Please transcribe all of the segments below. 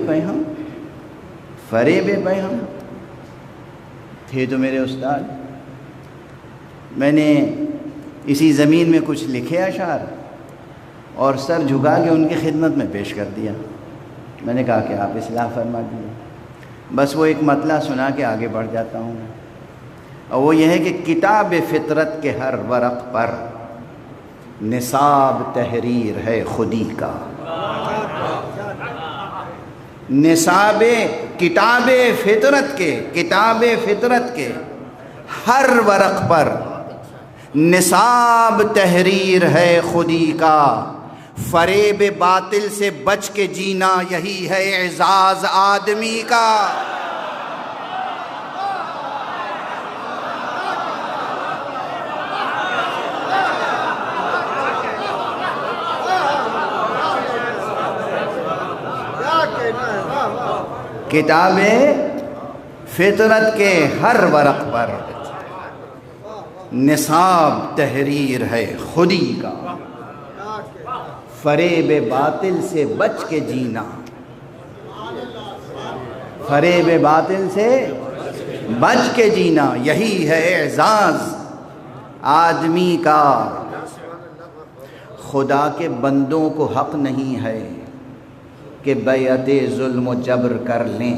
پیہم، فریب پیہم تھے تو میرے استاد۔ میں نے اسی زمین میں کچھ لکھے اشعار اور سر جھکا کے ان کی خدمت میں پیش کر دیا۔ میں نے کہا کہ آپ اصلاح فرما دیجیے، بس وہ ایک مطلع سنا کے آگے بڑھ جاتا ہوں میں، اور وہ یہ ہے کہ کتاب فطرت کے ہر ورق پر نصاب تحریر ہے خودی کا۔ نصاب کتاب فطرت کے ہر ورق پر نصاب تحریر ہے خودی کا۔ فریب باطل سے بچ کے جینا یہی ہے اعزاز آدمی کا۔ کتاب فطرت کے ہر ورق پر نصاب تحریر ہے خودی کا۔ فریب باطل سے بچ کے جینا، فریب باطل سے بچ کے جینا یہی ہے اعزاز آدمی کا۔ خدا کے بندوں کو حق نہیں ہے کہ بیعت ظلم و جبر کر لیں۔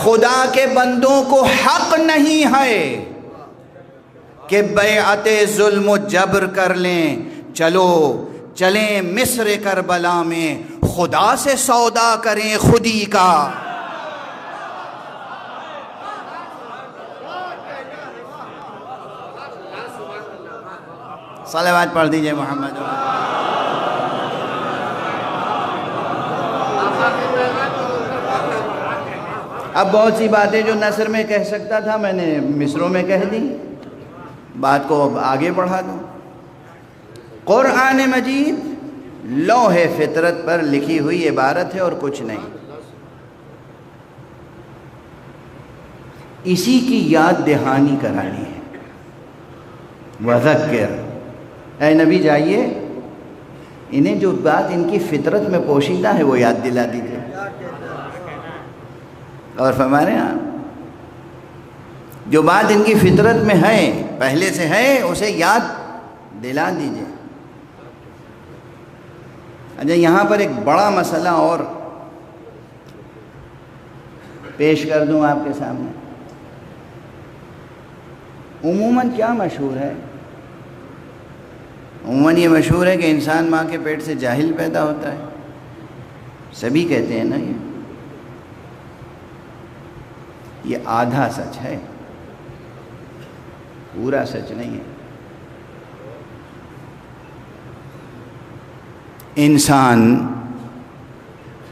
خدا کے بندوں کو حق نہیں ہے کہ بیعت ظلم و جبر کر لیں۔ چلیں مصر کربلا میں خدا سے سودا کریں خودی کا۔ صلوات پڑھ دیجئے محمد۔ اب بہت سی باتیں جو نثر میں کہہ سکتا تھا میں نے مصروں میں کہہ دی، بات کو اب آگے بڑھا دوں۔ قرآن مجید لوح فطرت پر لکھی ہوئی عبارت ہے اور کچھ نہیں۔ اسی کی یاد دہانی کرانی ہے۔ وذکر، اے نبی جائیے انہیں جو بات ان کی فطرت میں پوشیدہ ہے وہ یاد دلا دیجیے۔ اور فرما رہے ہیں جو بات ان کی فطرت میں ہے، پہلے سے ہے، اسے یاد دلا دیجیے۔ اچھا، یہاں پر ایک بڑا مسئلہ اور پیش کر دوں آپ کے سامنے۔ عموماً کیا مشہور ہے؟ عموماً یہ مشہور ہے کہ انسان ماں کے پیٹ سے جاہل پیدا ہوتا ہے، سبھی کہتے ہیں نا۔ یہ آدھا سچ ہے، پورا سچ نہیں ہے۔ انسان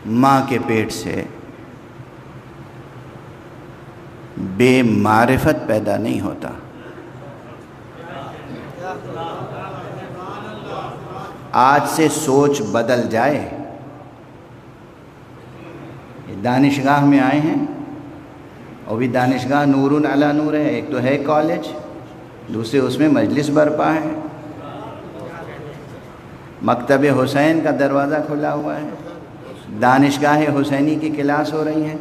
ماں کے پیٹ سے بے معرفت پیدا نہیں ہوتا۔ آج سے سوچ بدل جائے۔ دانشگاہ میں آئے ہیں، اور بھی دانشگاہ نور علی نور ہے، ایک تو ہے کالج، دوسرے اس میں مجلس برپا ہے، مکتب حسین کا دروازہ کھلا ہوا ہے، دانشگاہ حسینی کی کلاس ہو رہی ہے۔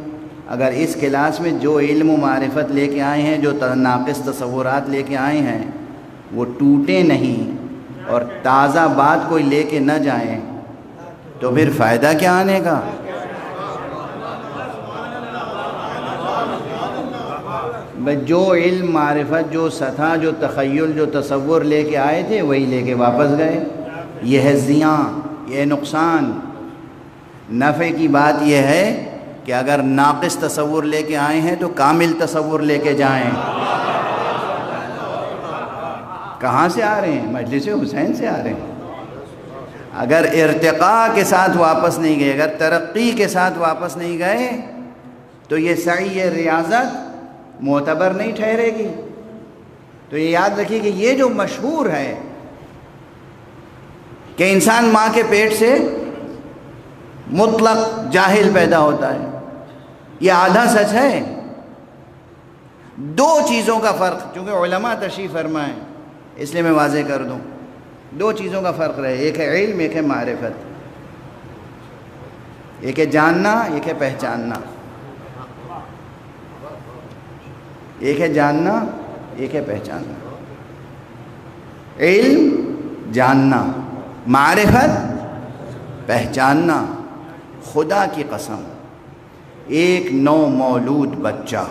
اگر اس کلاس میں جو علم و معرفت لے کے آئے ہیں، جو ناقص تصورات لے کے آئے ہیں، وہ ٹوٹے نہیں اور تازہ بات کوئی لے کے نہ جائیں تو پھر فائدہ کیا آنے کا؟ جو علم معرفت، جو سطح، جو تخیل، جو تصور لے کے آئے تھے وہی لے کے واپس گئے۔ یہ ہے زیاں، یہ ہے نقصان۔ نفع کی بات یہ ہے کہ اگر ناقص تصور لے کے آئے ہیں تو کامل تصور لے کے جائیں۔ کہاں سے آ رہے ہیں؟ مجلس حسین سے آ رہے ہیں۔ اگر ارتقاء کے ساتھ واپس نہیں گئے، اگر ترقی کے ساتھ واپس نہیں گئے تو یہ سعی ریاضت معتبر نہیں ٹھہرے گی۔ تو یہ یاد رکھیے کہ یہ جو مشہور ہے کہ انسان ماں کے پیٹ سے مطلق جاہل پیدا ہوتا ہے، یہ آدھا سچ ہے۔ دو چیزوں کا فرق، چونکہ علماء تشریف فرمائیں اس لیے میں واضح کر دوں، دو چیزوں کا فرق رہے، ایک ہے علم، ایک ہے معرفت، ایک ہے جاننا، ایک ہے پہچاننا، ایک ہے جاننا، ایک ہے پہچاننا۔ علم جاننا، معرفت پہچاننا۔ خدا کی قسم، ایک نو مولود بچہ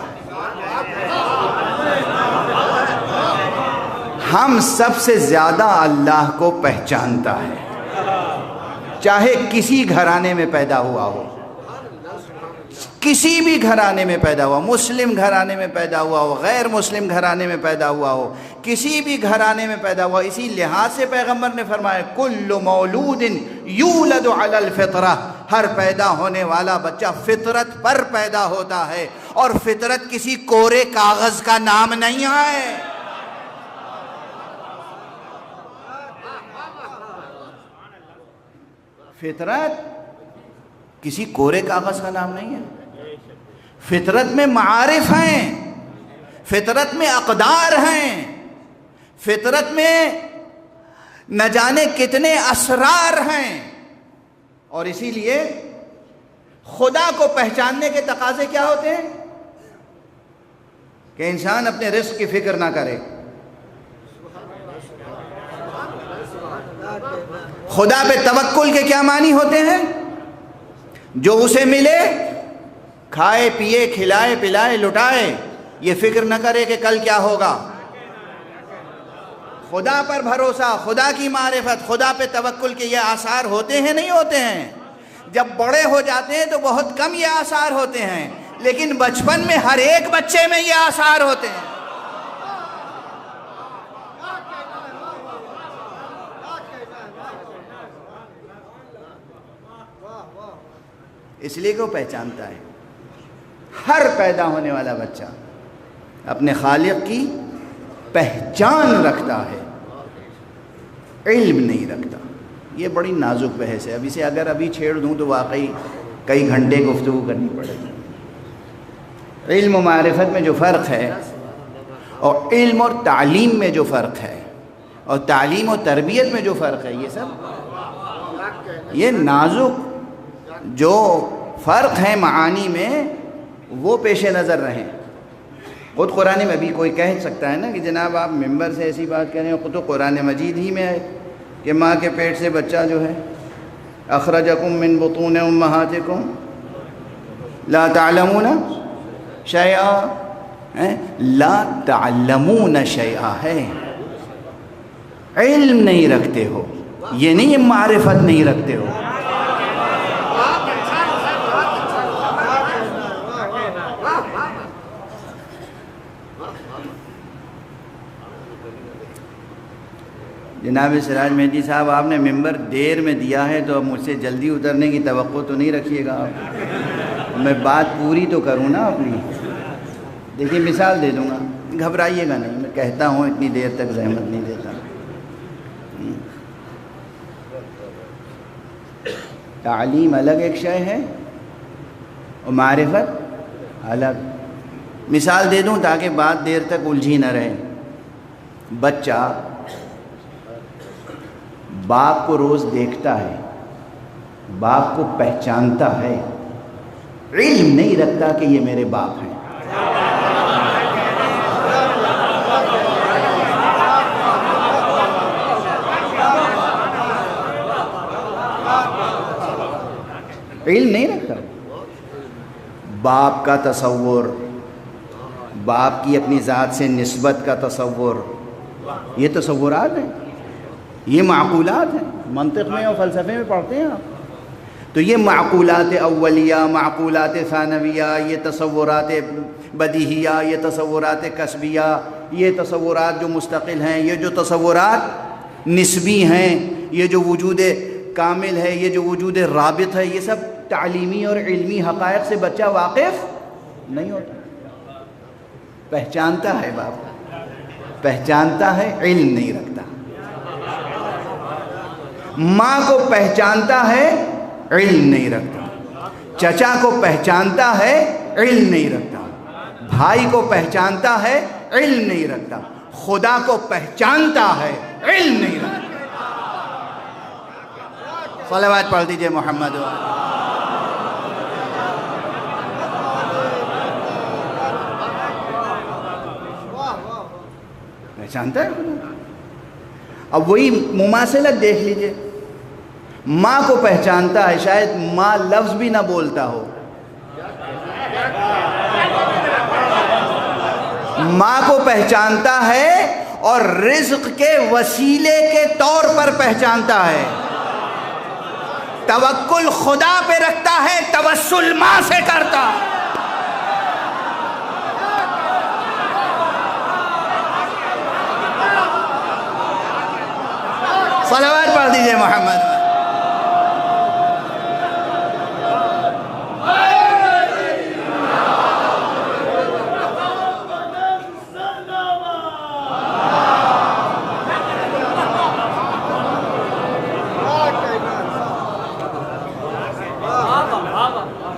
ہم سب سے زیادہ اللہ کو پہچانتا ہے، چاہے کسی گھرانے میں پیدا ہوا ہو، کسی بھی گھرانے میں پیدا ہوا، مسلم گھرانے میں پیدا ہوا ہو، غیر مسلم گھرانے میں پیدا ہوا ہو، کسی بھی گھرانے میں پیدا ہوا۔ اسی لحاظ سے پیغمبر نے فرمایا کل مولود یولد علی الفطرہ، ہر پیدا ہونے والا بچہ فطرت پر پیدا ہوتا ہے، اور فطرت کسی کورے کاغذ کا نام نہیں ہے۔ فطرت کسی کورے کاغذ کا نام نہیں ہے۔ فطرت میں معارف ہیں، فطرت میں اقدار ہیں، فطرت میں نہ جانے کتنے اسرار ہیں، اور اسی لیے خدا کو پہچاننے کے تقاضے کیا ہوتے ہیں کہ انسان اپنے رزق کی فکر نہ کرے۔ خدا پہ توکل کے کیا معنی ہوتے ہیں؟ جو اسے ملے کھائے پیے کھلائے پلائے لٹائے، یہ فکر نہ کرے کہ کل کیا ہوگا۔ خدا پر بھروسہ، خدا کی معرفت، خدا پہ توکل کے یہ آثار ہوتے ہیں نہیں ہوتے ہیں؟ جب بڑے ہو جاتے ہیں تو بہت کم یہ آثار ہوتے ہیں، لیکن بچپن میں ہر ایک بچے میں یہ آثار ہوتے ہیں۔ اس لیے کہ وہ پہچانتا ہے۔ ہر پیدا ہونے والا بچہ اپنے خالق کی پہچان رکھتا ہے، علم نہیں رکھتا۔ یہ بڑی نازک بحث ہے، اب اسے اگر ابھی چھیڑ دوں تو واقعی کئی گھنٹے گفتگو کرنی پڑے گی۔ علم و معرفت میں جو فرق ہے، اور علم اور تعلیم میں جو فرق ہے، اور تعلیم و تربیت میں جو فرق ہے، یہ سب یہ نازک جو فرق ہے معانی میں، وہ پیش نظر رہیں۔ خود قرآن میں بھی کوئی کہہ سکتا ہے نا کہ جناب آپ ممبر سے ایسی بات کہہ رہے ہیں، خود تو قرآن مجید ہی میں ہے کہ ماں کے پیٹ سے بچہ جو ہے اخرجکم من بطون امہاتکم لا تعلمون شیئا، لا تعلمون شیئا ہے، علم نہیں رکھتے ہو، یہ نہیں معرفت نہیں رکھتے ہو۔ جناب سراج مہدی صاحب، آپ نے ممبر دیر میں دیا ہے تو اب مجھ سے جلدی اترنے کی توقع تو نہیں رکھیے گا آپ، میں بات پوری تو کروں نا اپنی۔ دیکھیے مثال دے دوں گا، گھبرائیے گا نہیں، میں کہتا ہوں اتنی دیر تک زحمت نہیں دیتا۔ تعلیم الگ ایک شے ہے اور معرفت الگ۔ مثال دے دوں تاکہ بات دیر تک الجھی نہ رہے۔ بچہ باپ کو روز دیکھتا ہے، باپ کو پہچانتا ہے، علم نہیں رکھتا کہ یہ میرے باپ ہیں۔ علم نہیں رکھتا، باپ کا تصور، باپ کی اپنی ذات سے نسبت کا تصور، یہ تصورات ہیں، یہ معقولات ہیں، منطق میں اور فلسفے میں پڑھتے ہیں آپ۔ تو یہ معقولات اولیہ، معقولات ثانویہ، یہ تصورات بدیہیہ، یہ تصورات کسبیہ، یہ تصورات جو مستقل ہیں، یہ جو تصورات نسبی ہیں، یہ جو وجود کامل ہے، یہ جو وجود رابط ہے، یہ سب تعلیمی اور علمی حقائق سے بچہ واقف نہیں ہوتا۔ پہچانتا ہے باپ، پہچانتا ہے، علم نہیں رکھتا۔ ماں کو پہچانتا ہے، علم نہیں رکھتا۔ چچا کو پہچانتا ہے، علم نہیں رکھتا۔ بھائی کو پہچانتا ہے، علم نہیں رکھتا۔ خدا کو پہچانتا ہے، علم نہیں رکھتا۔ صلوات پڑھ دیجئے محمد. پہچانتا ہے خدا. اب وہی مماثلت دیکھ لیجئے. ماں کو پہچانتا ہے، شاید ماں لفظ بھی نہ بولتا ہو، ماں کو پہچانتا ہے اور رزق کے وسیلے کے طور پر پہچانتا ہے. توکل خدا پہ رکھتا ہے، توسل ماں سے کرتا. صلوات پڑھ دیجئے محمد.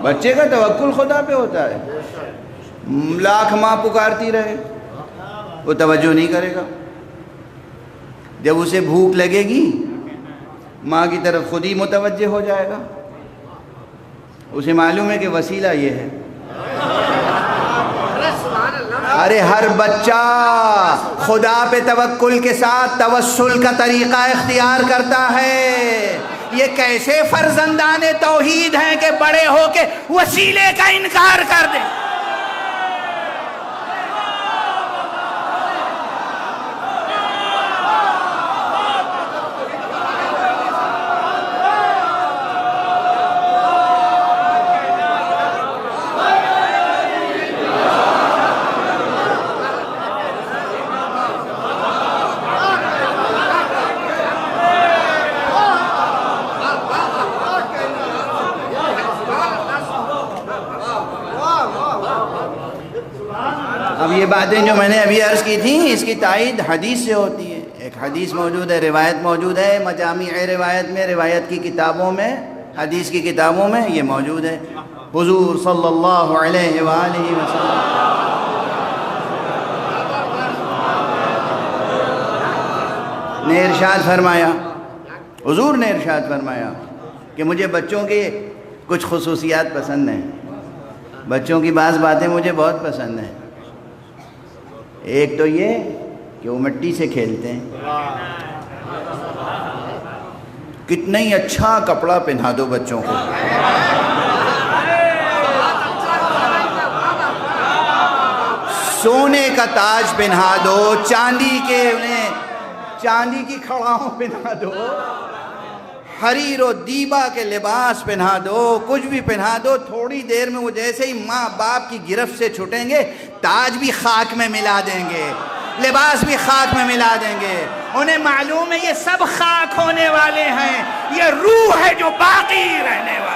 بچے کا توکل خدا پہ ہوتا ہے. لاکھ ماں پکارتی رہے وہ توجہ نہیں کرے گا. جب اسے بھوک لگے گی ماں کی طرف خود ہی متوجہ ہو جائے گا. اسے معلوم ہے کہ وسیلہ یہ ہے. ارے ہر بچہ خدا پہ توکل کے ساتھ توسل کا طریقہ اختیار کرتا ہے. یہ کیسے فرزندان توحید ہیں کہ بڑے ہو کے وسیلے کا انکار کر دیں. اب یہ باتیں جو میں نے ابھی عرض کی تھیں اس کی تائید حدیث سے ہوتی ہے. ایک حدیث موجود ہے، روایت موجود ہے، مجامع روایت میں، روایت کی کتابوں میں، حدیث کی کتابوں میں یہ موجود ہے. حضور صلی اللہ علیہ وآلہ وسلم نے ارشاد فرمایا، حضور نے ارشاد فرمایا کہ مجھے بچوں کی کچھ خصوصیات پسند ہیں. بچوں کی بعض باتیں مجھے بہت پسند ہیں. ایک تو یہ کہ وہ مٹی سے کھیلتے ہیں. کتنا ہی اچھا کپڑا پہنا دو بچوں کو، سونے کا تاج پہنا دو، چاندی کی کھڑاؤں پہنا دو، حریر و دیبا کے لباس پہنا دو، کچھ بھی پہنا دو، تھوڑی دیر میں وہ جیسے ہی ماں باپ کی گرفت سے چھوٹیں گے تاج بھی خاک میں ملا دیں گے، لباس بھی خاک میں ملا دیں گے. انہیں معلوم ہے یہ سب خاک ہونے والے ہیں، یہ روح ہے جو باقی رہنے والا.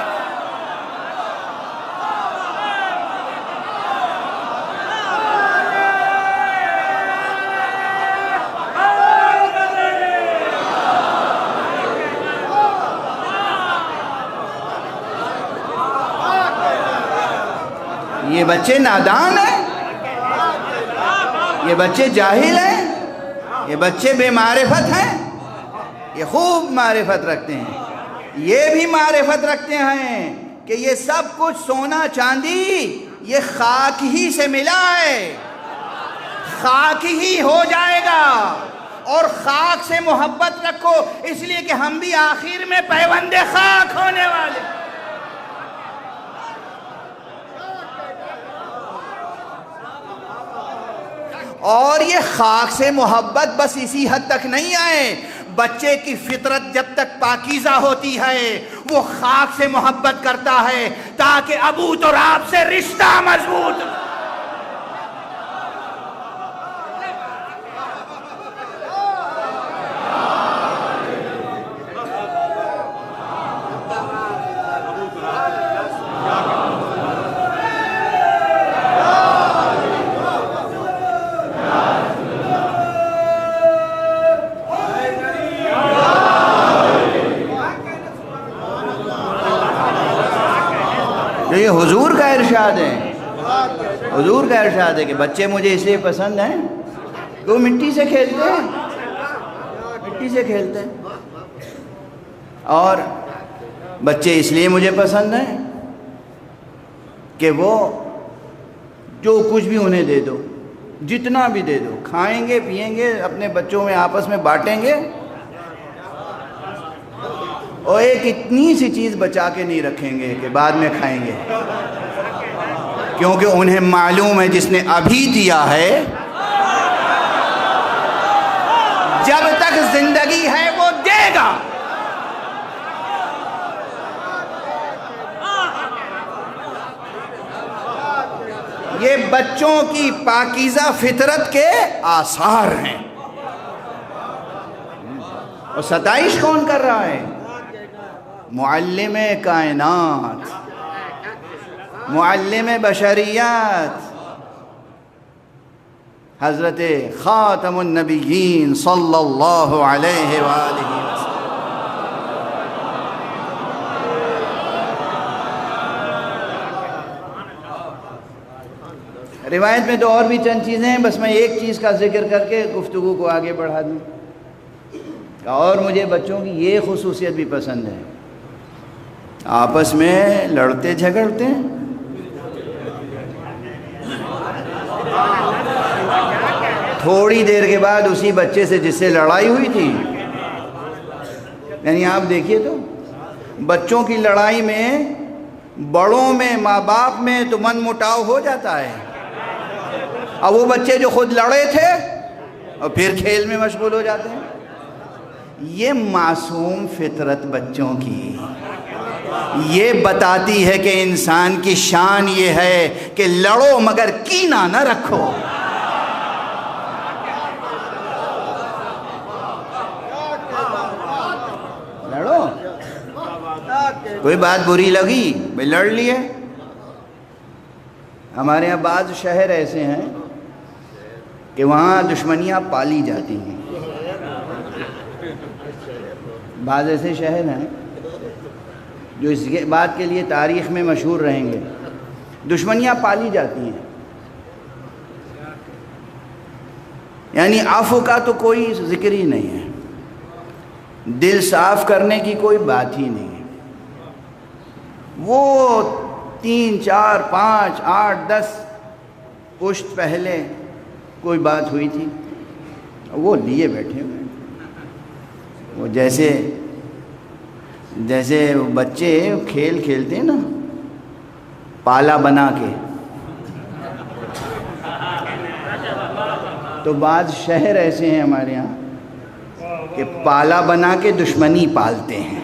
یہ بچے نادان ہیں، یہ بچے جاہل ہیں، یہ بچے بے معرفت ہیں. یہ خوب معرفت رکھتے ہیں، یہ بھی معرفت رکھتے ہیں کہ یہ سب کچھ سونا چاندی یہ خاک ہی سے ملا ہے، خاک ہی ہو جائے گا. اور خاک سے محبت رکھو اس لیے کہ ہم بھی آخر میں پیوند خاک ہونے والے. اور یہ خاک سے محبت بس اسی حد تک نہیں آئے. بچے کی فطرت جب تک پاکیزہ ہوتی ہے وہ خاک سے محبت کرتا ہے تاکہ ابو تراب سے رشتہ مضبوط. یہ حضور کا ارشاد ہے، حضور کا ارشاد ہے کہ بچے مجھے اس لیے پسند ہیں کہ وہ مٹی سے کھیلتے ہیں، مٹی سے کھیلتے ہیں. اور بچے اس لیے مجھے پسند ہیں کہ وہ جو کچھ بھی انہیں دے دو، جتنا بھی دے دو، کھائیں گے پئیں گے، اپنے بچوں میں آپس میں بانٹیں گے، اور ایک اتنی سی چیز بچا کے نہیں رکھیں گے کہ بعد میں کھائیں گے، کیونکہ انہیں معلوم ہے جس نے ابھی دیا ہے جب تک زندگی ہے وہ دے گا۔ یہ بچوں کی پاکیزہ فطرت کے آثار ہیں، اور ستائش کون کر رہا ہے؟ معلم کائنات، معلم بشریات، حضرت خاتم النبیین صلی اللہ علیہ وآلہ وسلم۔ روایت میں تو اور بھی چند چیزیں ہیں، بس میں ایک چیز کا ذکر کر کے گفتگو کو آگے بڑھا دوں، اور مجھے بچوں کی یہ خصوصیت بھی پسند ہے، آپس میں لڑتے جھگڑتے ہیں، تھوڑی دیر کے بعد اسی بچے سے جس سے لڑائی ہوئی تھی، یعنی آپ دیکھیے تو بچوں کی لڑائی میں بڑوں میں، ماں باپ میں تو من مٹاؤ ہو جاتا ہے، اور وہ بچے جو خود لڑے تھے اور پھر کھیل میں مشغول ہو جاتے ہیں۔ یہ معصوم فطرت بچوں کی یہ بتاتی ہے کہ انسان کی شان یہ ہے کہ لڑو مگر کینہ نہ رکھو۔ لڑو، کوئی بات بری لگی بھئی لڑ لیے۔ ہمارے یہاں بعض شہر ایسے ہیں کہ وہاں دشمنیاں پالی جاتی ہیں، بعض ایسے شہر ہیں جو اس بات کے لیے تاریخ میں مشہور رہیں گے، دشمنیاں پالی جاتی ہیں، یعنی عفو کا تو کوئی ذکر ہی نہیں ہے، دل صاف کرنے کی کوئی بات ہی نہیں ہے۔ وہ 3 4 5 8 10 پشت پہلے کوئی بات ہوئی تھی، وہ لیے بیٹھے ہوئے، وہ جیسے بچے کھیل کھیلتے ہیں نا پالا بنا کے، تو بعض شہر ایسے ہیں ہمارے یہاں کہ پالا بنا کے دشمنی پالتے ہیں۔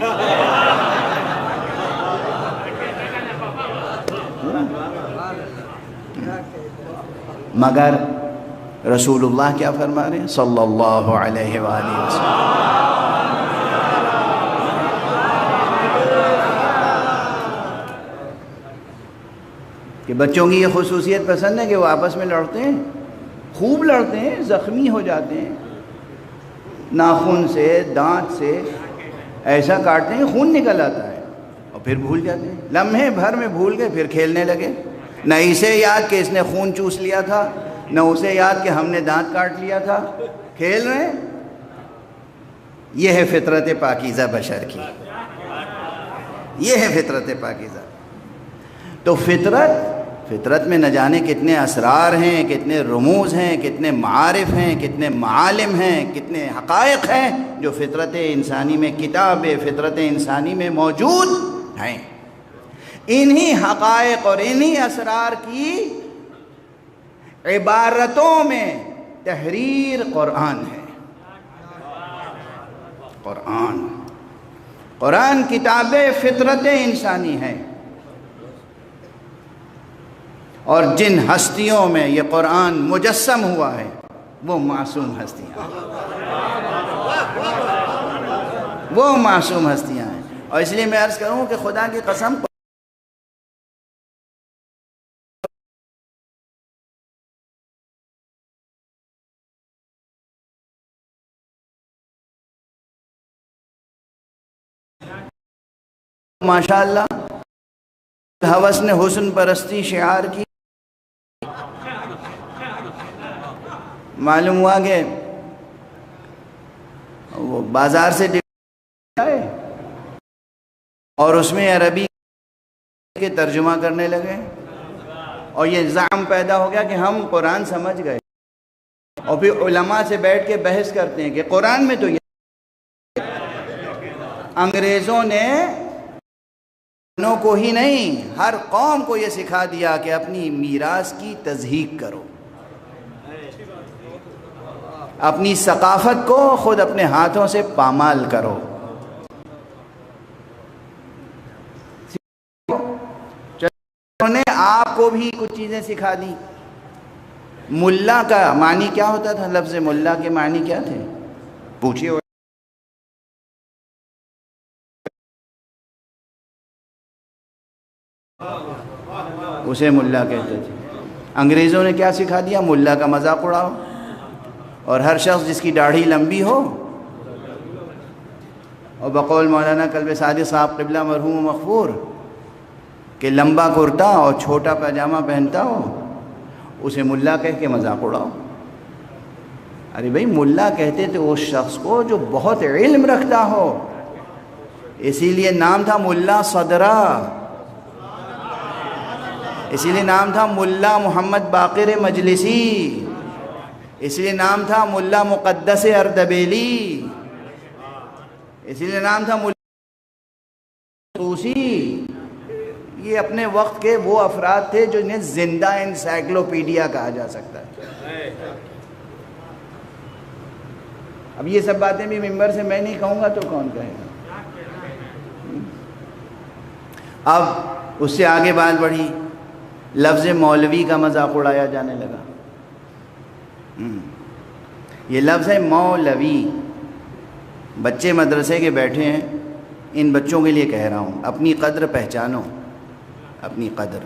مگر رسول اللہ کیا فرما رہے ہیں صلی اللہ علیہ وآلہ وسلم؟ کہ بچوں کی یہ خصوصیت پسند ہے کہ وہ آپس میں لڑتے ہیں، خوب لڑتے ہیں، زخمی ہو جاتے ہیں، ناخن سے دانت سے ایسا کاٹتے ہیں خون نکل آتا ہے، اور پھر بھول جاتے ہیں، لمحے بھر میں بھول گئے، پھر کھیلنے لگے، نہ اسے یاد کہ اس نے خون چوس لیا تھا، نہ اسے یاد کہ ہم نے دانت کاٹ لیا تھا، کھیل رہے ہیں۔ یہ ہے فطرت پاکیزہ بشر کی، یہ ہے فطرت پاکیزہ۔ تو فطرت میں نہ جانے کتنے اسرار ہیں، کتنے رموز ہیں، کتنے معارف ہیں، کتنے معالم ہیں، کتنے حقائق ہیں جو فطرت انسانی میں، کتاب فطرت انسانی میں موجود ہیں۔ انہی حقائق اور انہی اسرار کی عبارتوں میں تحریر قرآن ہے۔ قرآن کتاب فطرت انسانی ہے، اور جن ہستیوں میں یہ قرآن مجسم ہوا ہے وہ معصوم ہستیاں ہیں، وہ معصوم ہستیاں ہیں۔ اور اس لیے میں عرض کروں کہ خدا کی قسم ماشاءاللہ ہوس نے حسن پرستی شعار کی، معلوم ہوا کہ وہ بازار سے اور اس میں عربی کے ترجمہ کرنے لگے، اور یہ زعم پیدا ہو گیا کہ ہم قرآن سمجھ گئے، اور پھر علماء سے بیٹھ کے بحث کرتے ہیں کہ قرآن میں تو یہ انگریزوں نے کو ہی نہیں ہر قوم کو یہ سکھا دیا کہ اپنی میراث کی تضحیک کرو، اپنی ثقافت کو خود اپنے ہاتھوں سے پامال کرو۔ انہوں نے آپ کو بھی کچھ چیزیں سکھا دی۔ ملا کا معنی کیا ہوتا تھا؟ لفظ ملا کے معنی کیا تھے؟ پوچھئے۔ اسے ملا کہتے تھے۔ انگریزوں نے کیا سکھا دیا؟ ملا کا مذاق اڑاؤ، اور ہر شخص جس کی داڑھی لمبی ہو، اور بقول مولانا قلب صادق صاحب قبلہ مرحوم و مغفور کہ لمبا کرتا اور چھوٹا پاجامہ پہنتا ہو، اسے ملا کہہ کے مذاق اڑاؤ۔ ارے بھائی، ملا کہتے تھے اس شخص کو جو بہت علم رکھتا ہو، اسی لیے نام تھا ملا صدرہ، اسی لیے نام تھا ملا محمد باقر مجلسی، اس لیے نام تھا ملا مقدس اردبیلی، اسی لیے نام تھا ملا طوسی۔ یہ اپنے وقت کے وہ افراد تھے جو انہیں زندہ انسائکلوپیڈیا کہا جا سکتا ہے۔ اب یہ سب باتیں بھی ممبر سے میں نہیں کہوں گا تو کون کہے گا؟ اب اس سے آگے بات بڑھی، لفظ مولوی کا مذاق اڑایا جانے لگا۔ یہ لفظ ہے مولوی۔ بچے مدرسے کے بیٹھے ہیں، ان بچوں کے لیے کہہ رہا ہوں، اپنی قدر پہچانو، اپنی قدر،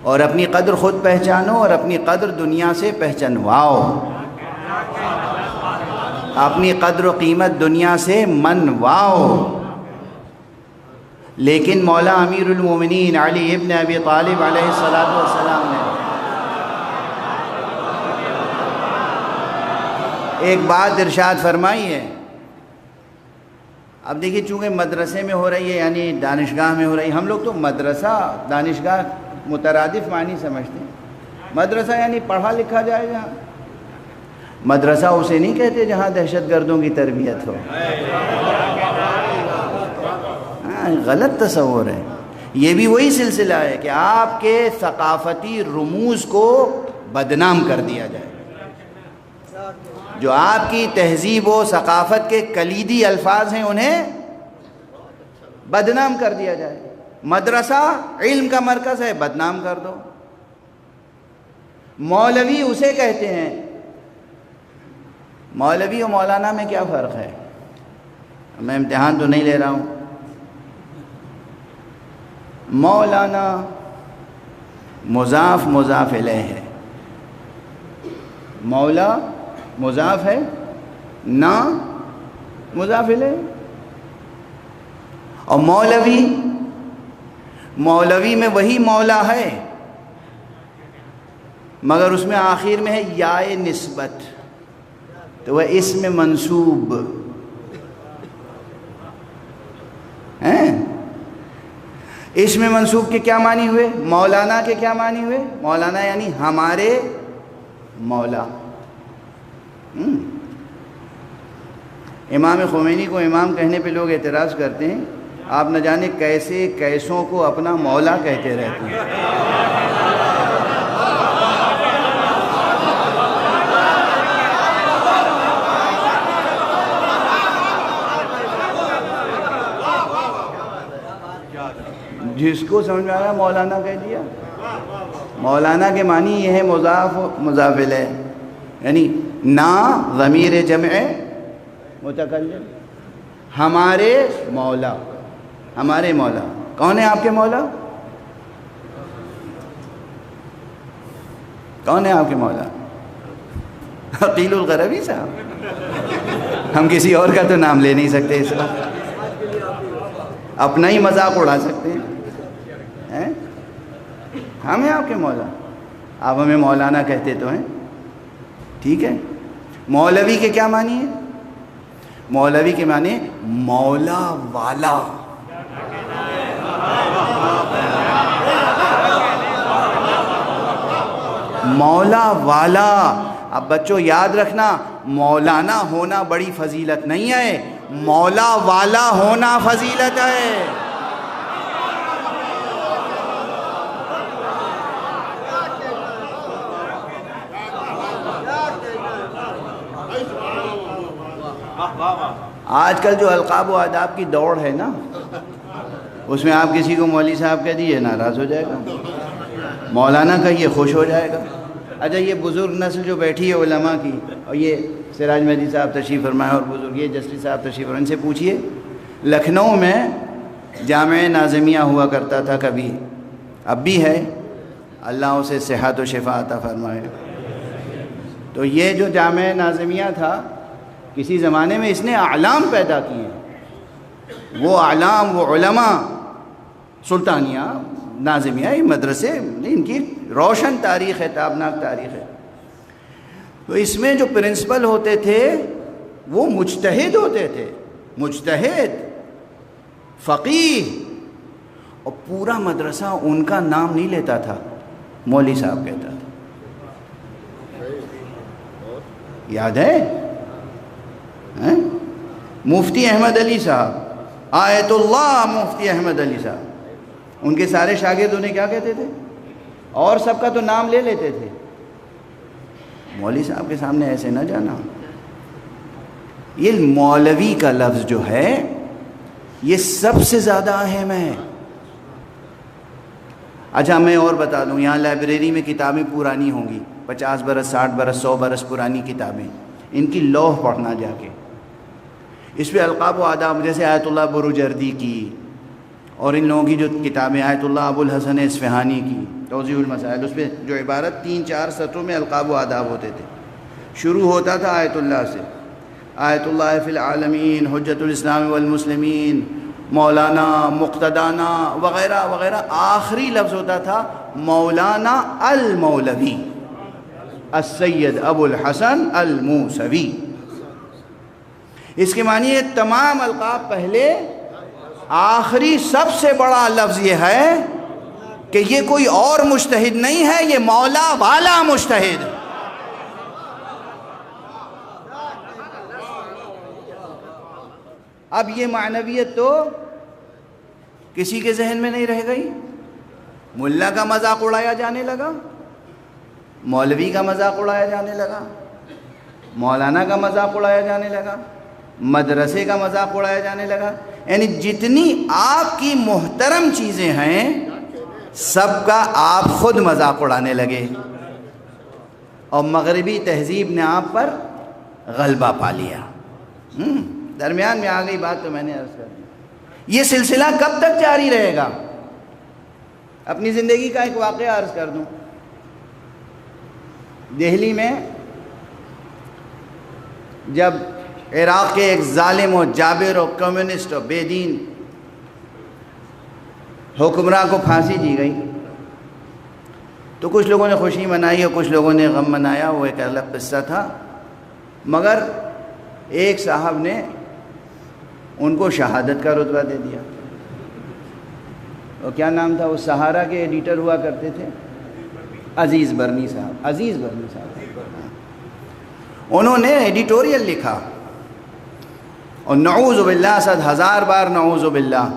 اور اپنی قدر خود پہچانو، اور اپنی قدر دنیا سے پہچانواؤ، اپنی قدر و قیمت دنیا سے منواؤ۔ لیکن مولا امیر المومنین علی ابن ابی طالب علیہ السلام نے ایک بات ارشاد فرمائی ہے۔ اب دیکھیے، چونکہ مدرسے میں ہو رہی ہے، یعنی دانشگاہ میں ہو رہی ہے، ہم لوگ تو مدرسہ دانشگاہ مترادف معنی سمجھتے ہیں۔ مدرسہ یعنی پڑھا لکھا جائے گا۔ مدرسہ اسے نہیں کہتے جہاں دہشت گردوں کی تربیت ہو، غلط تصور ہے۔ یہ بھی وہی سلسلہ ہے کہ آپ کے ثقافتی رموز کو بدنام کر دیا جائے، جو آپ کی تہذیب و ثقافت کے کلیدی الفاظ ہیں انہیں بدنام کر دیا جائے۔ مدرسہ علم کا مرکز ہے، بدنام کر دو۔ مولوی اسے کہتے ہیں۔ مولوی و مولانا میں کیا فرق ہے؟ میں امتحان تو نہیں لے رہا ہوں۔ مولانا مضاف مضاف الیہ ہے، مولا مضاف ہے، نا مضاف الیہ۔ اور مولوی میں وہی مولا ہے، مگر اس میں آخر میں ہے یائے نسبت، تو وہ اسم منصوب ہیں۔ اسم منصوب کے کیا معنی ہوئے؟ مولانا کے کیا معنی ہوئے؟ مولانا یعنی ہمارے مولا۔ امام خمینی کو امام کہنے پہ لوگ اعتراض کرتے ہیں، آپ نہ جانے کیسے کیسوں کو اپنا مولا کہتے رہتے ہیں۔ جس کو سمجھ میں آیا مولانا کہہ دیا۔ مولانا کے معنی یہ ہے مضاف مضاف الیہ، یعنی نا ضمیر جمع متکلم، ہمارے مولا۔ ہمارے مولا کون ہے؟ آپ کے مولا کون ہے؟ آپ کے مولا عقیل الغربی صاحب۔ ہم کسی اور کا تو نام لے نہیں سکتے اس وقت، اپنا ہی مذاق اڑا سکتے ہیں۔ ہم ہیں آپ کے مولا، آپ ہمیں مولانا کہتے تو ہیں، ٹھیک ہے۔ مولوی کے کیا معنی ہے؟ مولوی کے معنی مولا والا۔ مولا والا. اب بچوں یاد رکھنا، مولانا ہونا بڑی فضیلت نہیں ہے، مولا والا ہونا فضیلت ہے. آج کل جو القاب و آداب کی دوڑ ہے نا، اس میں آپ کسی کو مولوی صاحب کہہ دیے ناراض ہو جائے گا، مولانا کہیے خوش ہو جائے گا. اچھا یہ بزرگ نسل جو بیٹھی ہے علماء کی، اور یہ سراج مہدی صاحب تشریف فرمائے اور بزرگ یہ جسٹی صاحب تشریف فرمائے، ان سے پوچھئے لکھنؤ میں جامع ناظمیہ ہوا کرتا تھا کبھی، اب بھی ہے، اللہ اسے صحت و شفا عطا فرمائے. تو یہ جو جامع ناظمیہ تھا، کسی زمانے میں اس نے اعلام پیدا کیے. وہ اعلام، وہ علماء، سلطانیہ، ناظمیہ، یہ مدرسے، ان کی روشن تاریخ ہے، تابناک تاریخ ہے. تو اس میں جو پرنسپل ہوتے تھے وہ مجتہد ہوتے تھے، مجتہد، فقیہ، اور پورا مدرسہ ان کا نام نہیں لیتا تھا، مولوی صاحب کہتا تھا. یاد ہے؟ مفتی احمد علی صاحب، آیت اللہ مفتی احمد علی صاحب، ان کے سارے شاگرد انہیں کیا کہتے تھے؟ اور سب کا تو نام لے لیتے تھے. مولوی صاحب کے سامنے ایسے نہ جانا. یہ مولوی کا لفظ جو ہے یہ سب سے زیادہ اہم ہے. اچھا میں اور بتا دوں، یہاں لائبریری میں کتابیں پرانی ہوں گی، 50 برس، 60 برس، 100 برس پرانی کتابیں، ان کی لوح پڑھنا جا کے، اس پہ القاب و آداب، جیسے آیت اللہ بروجردی کی اور ان لوگوں کی جو کتابیں، آیت اللہ ابو الحسن اصفہانی کی توضیح المسائل، اس پہ جو عبارت 3-4 سطروں میں القاب و آداب ہوتے تھے. شروع ہوتا تھا آیت اللہ سے، آیت اللہ فی العالمین، حجت الاسلام والمسلمین، مولانا، مقتدانا وغیرہ وغیرہ. آخری لفظ ہوتا تھا مولانا المولوی السید ابو الحسن الموسوی. اس کے معنی ہے تمام القاب پہلے، آخری سب سے بڑا لفظ یہ ہے کہ یہ کوئی اور مجتہد نہیں ہے، یہ مولا والا مجتہد. اب یہ معنویت تو کسی کے ذہن میں نہیں رہ گئی. ملا کا مذاق اڑایا جانے لگا، مولوی کا مذاق اڑایا جانے لگا، مولانا کا مذاق اڑایا جانے لگا، مدرسے کا مذاق اڑایا جانے لگا. یعنی جتنی آپ کی محترم چیزیں ہیں سب کا آپ خود مذاق اڑانے لگے، اور مغربی تہذیب نے آپ پر غلبہ پا لیا. درمیان میں آ گئی بات تو میں نے عرض کر دی. یہ سلسلہ کب تک جاری رہے گا؟ اپنی زندگی کا ایک واقعہ عرض کر دوں. دہلی میں جب عراق کے ایک ظالم و جابر و کمیونسٹ و بے دین حکمراں کو پھانسی دی گئی تو کچھ لوگوں نے خوشی منائی اور کچھ لوگوں نے غم منایا، وہ ایک الگ قصہ تھا. مگر ایک صاحب نے ان کو شہادت کا رتبہ دے دیا. اور کیا نام تھا؟ وہ سہارا کے ایڈیٹر ہوا کرتے تھے، عزیز برنی صاحب. عزیز برنی صاحب انہوں نے ایڈیٹوریل لکھا، اور نعوذ باللہ، 100,000 بار نعوذ باللہ،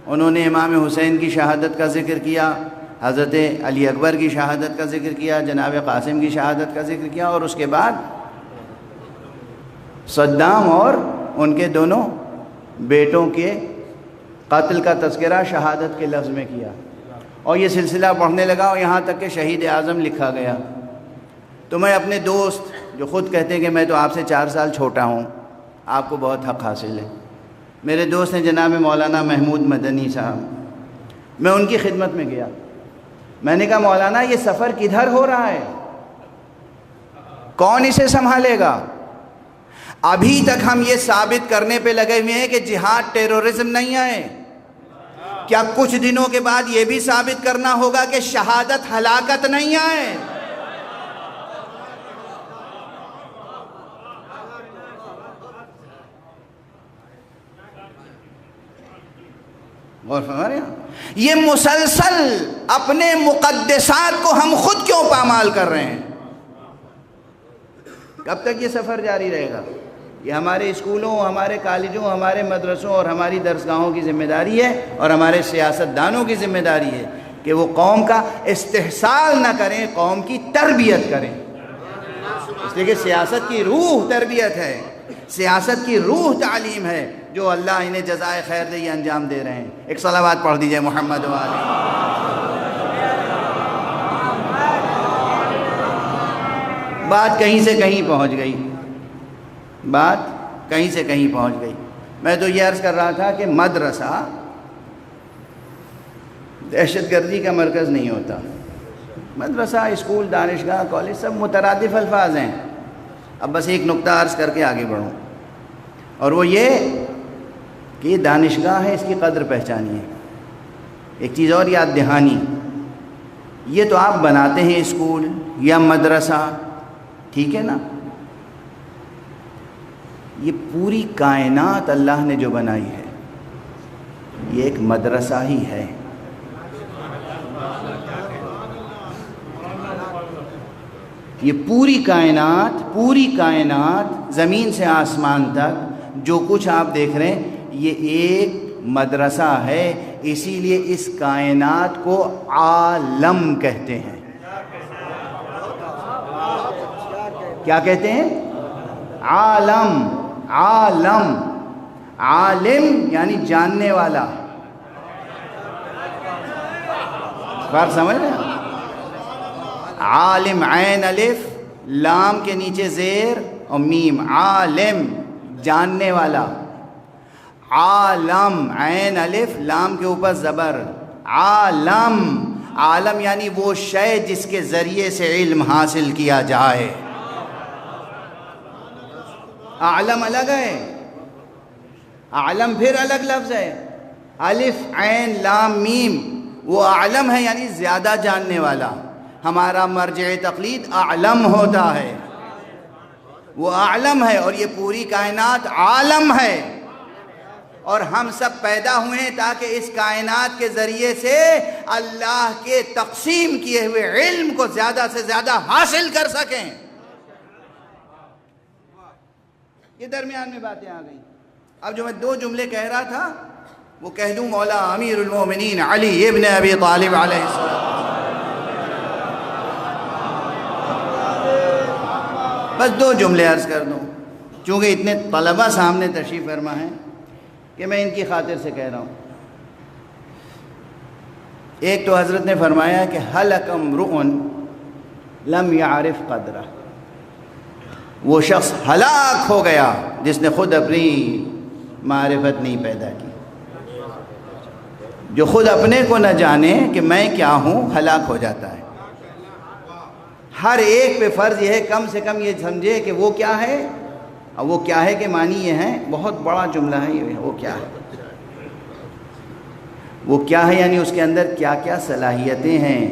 انہوں نے امام حسین کی شہادت کا ذکر کیا، حضرت علی اکبر کی شہادت کا ذکر کیا، جناب قاسم کی شہادت کا ذکر کیا، اور اس کے بعد صدام اور ان کے دونوں بیٹوں کے قتل کا تذکرہ شہادت کے لفظ میں کیا. اور یہ سلسلہ بڑھنے لگا اور یہاں تک کہ شہید اعظم لکھا گیا. تو میں اپنے دوست جو خود کہتے ہیں کہ میں تو آپ سے 4 سال چھوٹا ہوں، آپ کو بہت حق حاصل ہے، میرے دوست ہیں جناب مولانا محمود مدنی صاحب، میں ان کی خدمت میں گیا. میں نے کہا مولانا یہ سفر کدھر ہو رہا ہے؟ کون اسے سنبھالے گا؟ ابھی تک ہم یہ ثابت کرنے پہ لگے ہوئے ہیں کہ جہاد ٹیرورزم نہیں ہے. کیا کچھ دنوں کے بعد یہ بھی ثابت کرنا ہوگا کہ شہادت ہلاکت نہیں ہے؟ غور فرما رہے ہیں؟ یہ مسلسل اپنے مقدسات کو ہم خود کیوں پامال کر رہے ہیں؟ کب تک یہ سفر جاری رہے گا؟ یہ ہمارے اسکولوں، ہمارے کالجوں، ہمارے مدرسوں اور ہماری درسگاہوں کی ذمہ داری ہے، اور ہمارے سیاست دانوں کی ذمہ داری ہے کہ وہ قوم کا استحصال نہ کریں، قوم کی تربیت کریں۔ اس لیے کہ سیاست کی روح تربیت ہے، سیاست کی روح تعلیم ہے، جو اللہ انہیں جزائے خیر دے یہ انجام دے رہے ہیں۔ ایک صلوات پڑھ دیجئے محمد والے۔ بات کہیں سے کہیں پہنچ گئی، بات کہیں سے کہیں پہنچ گئی۔ میں تو یہ عرض کر رہا تھا کہ مدرسہ دہشت گردی کا مرکز نہیں ہوتا۔ مدرسہ، اسکول، دانشگاہ، کالج سب مترادف الفاظ ہیں۔ اب بس ایک نقطہ عرض کر کے آگے بڑھوں، اور وہ یہ کہ یہ دانشگاہ ہے، اس کی قدر پہچانیے۔ ایک چیز اور یاد دہانی، یہ تو آپ بناتے ہیں اسکول یا مدرسہ، ٹھیک ہے نا؟ یہ پوری کائنات اللہ نے جو بنائی ہے یہ ایک مدرسہ ہی ہے۔ یہ پوری کائنات زمین سے آسمان تک جو کچھ آپ دیکھ رہے ہیں یہ ایک مدرسہ ہے۔ اسی لیے اس کائنات کو عالم کہتے ہیں۔ کیا کہتے ہیں؟ عالم۔ عالم، عالم یعنی جاننے والا۔ بات سمجھ رہے ہیں؟ عالم، عین الف، لام کے نیچے زیر اور میم، عالم جاننے والا۔ عالم، عین الف، لام کے اوپر زبر، عالم۔ عالم یعنی وہ شے جس کے ذریعے سے علم حاصل کیا جائے۔ عالم الگ ہے، عالم پھر الگ لفظ ہے۔ الف عین لام میم، وہ عالم ہے یعنی زیادہ جاننے والا۔ ہمارا مرجع تقلید اعلم ہوتا ہے، وہ اعلم ہے، اور یہ پوری کائنات عالم ہے، اور ہم سب پیدا ہوئے ہیں تاکہ اس کائنات کے ذریعے سے اللہ کے تقسیم کیے ہوئے علم کو زیادہ سے زیادہ حاصل کر سکیں۔ یہ درمیان میں باتیں آ گئیں۔ اب جو میں دو جملے کہہ رہا تھا وہ کہہ دوں مولا امیر المومنین علی ابن ابی طالب علیہ السلام۔ بس دو جملے عرض کر دوں، چونکہ اتنے طلبہ سامنے تشریف فرما ہیں کہ میں ان کی خاطر سے کہہ رہا ہوں۔ ایک تو حضرت نے فرمایا کہ ہلک امرؤ لم یعرف قدرہ، وہ شخص ہلاک ہو گیا جس نے خود اپنی معرفت نہیں پیدا کی۔ جو خود اپنے کو نہ جانے کہ میں کیا ہوں ہلاک ہو جاتا ہے۔ ہر ایک پہ فرض یہ ہے کم سے کم یہ سمجھے کہ وہ کیا ہے، اور وہ کیا ہے کہ معنی یہ ہے، بہت بڑا جملہ ہے یہ، وہ کیا ہے، وہ کیا ہے یعنی اس کے اندر کیا کیا صلاحیتیں ہیں،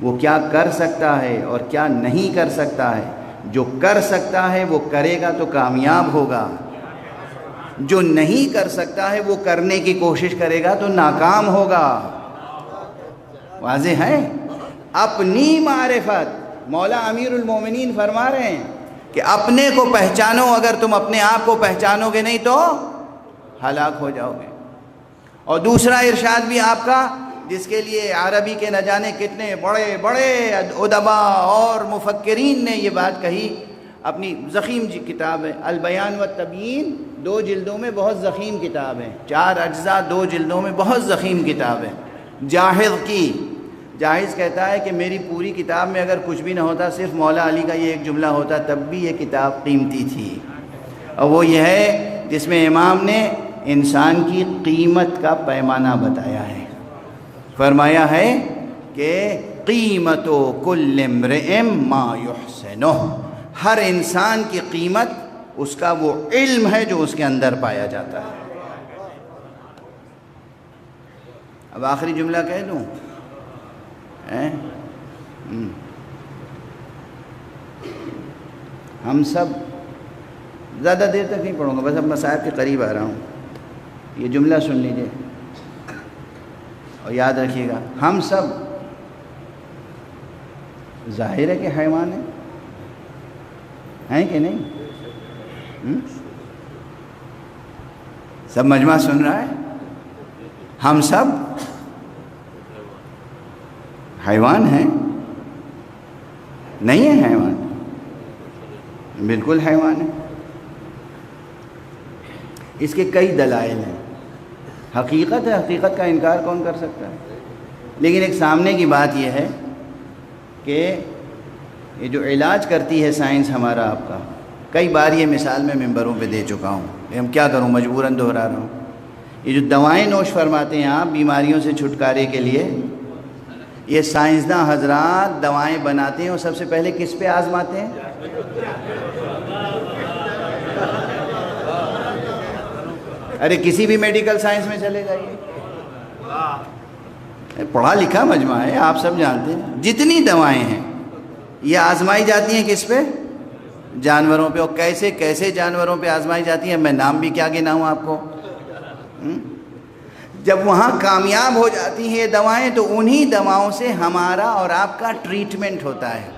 وہ کیا کر سکتا ہے اور کیا نہیں کر سکتا ہے۔ جو کر سکتا ہے وہ کرے گا تو کامیاب ہوگا، جو نہیں کر سکتا ہے وہ کرنے کی کوشش کرے گا تو ناکام ہوگا۔ واضح ہے؟ اپنی معرفت، مولا امیر المومنین فرما رہے ہیں کہ اپنے کو پہچانو، اگر تم اپنے آپ کو پہچانو گے نہیں تو ہلاک ہو جاؤ گے۔ اور دوسرا ارشاد بھی آپ کا، جس کے لیے عربی کے نہ جانے کتنے بڑے بڑے ادبا اور مفکرین نے یہ بات کہی، اپنی ضخیم کتاب ہے البیان والتبیین، 2 جلدوں میں بہت ضخیم کتاب ہے، 4 اجزاء 2 جلدوں میں بہت ضخیم کتاب ہے، جاحظ کی۔ جاحظ کہتا ہے کہ میری پوری کتاب میں اگر کچھ بھی نہ ہوتا، صرف مولا علی کا یہ ایک جملہ ہوتا، تب بھی یہ کتاب قیمتی تھی، اور وہ یہ ہے جس میں امام نے انسان کی قیمت کا پیمانہ بتایا ہے۔ فرمایا ہے کہ قیمت کل امرئ ما یحسنہ، ہر انسان کی قیمت اس کا وہ علم ہے جو اس کے اندر پایا جاتا ہے۔ اب آخری جملہ کہہ دوں، ہم سب، زیادہ دیر تک نہیں پڑھوں گا، بس اب مسائب کے قریب آ رہا ہوں، یہ جملہ سن لیجئے۔ اور یاد رکھیے گا ہم سب ظاہر ہے کہ حیوان ہیں کہ نہیں؟ سب مجمع سن رہا ہے؟ ہم سب حیوان ہیں؟ نہیں ہے حیوان؟ بالکل حیوان ہے۔ اس کے کئی دلائل ہیں، حقیقت ہے، حقیقت کا انکار کون کر سکتا ہے؟ لیکن ایک سامنے کی بات یہ ہے کہ یہ جو علاج کرتی ہے سائنس ہمارا آپ کا، کئی بار یہ مثال میں ممبروں پہ دے چکا ہوں، ہم کیا کروں، مجبوراً دہرا رہا ہوں۔ یہ جو دوائیں نوش فرماتے ہیں آپ بیماریوں سے چھٹکارے کے لیے، یہ سائنسداں حضرات دوائیں بناتے ہیں اور سب سے پہلے کس پہ آزماتے ہیں؟ ارے کسی بھی میڈیکل سائنس میں چلے جائیے، پڑھا لکھا مجمع ہے، آپ سب جانتے ہیں جتنی دوائیں ہیں یہ آزمائی جاتی ہیں کس پہ؟ جانوروں پہ۔ اور کیسے کیسے جانوروں پہ آزمائی جاتی ہیں، میں نام بھی کیا گناؤں آپ کو۔ جب وہاں کامیاب ہو جاتی ہیں یہ دوائیں تو انہی دواؤں سے ہمارا اور آپ کا ٹریٹمنٹ ہوتا ہے۔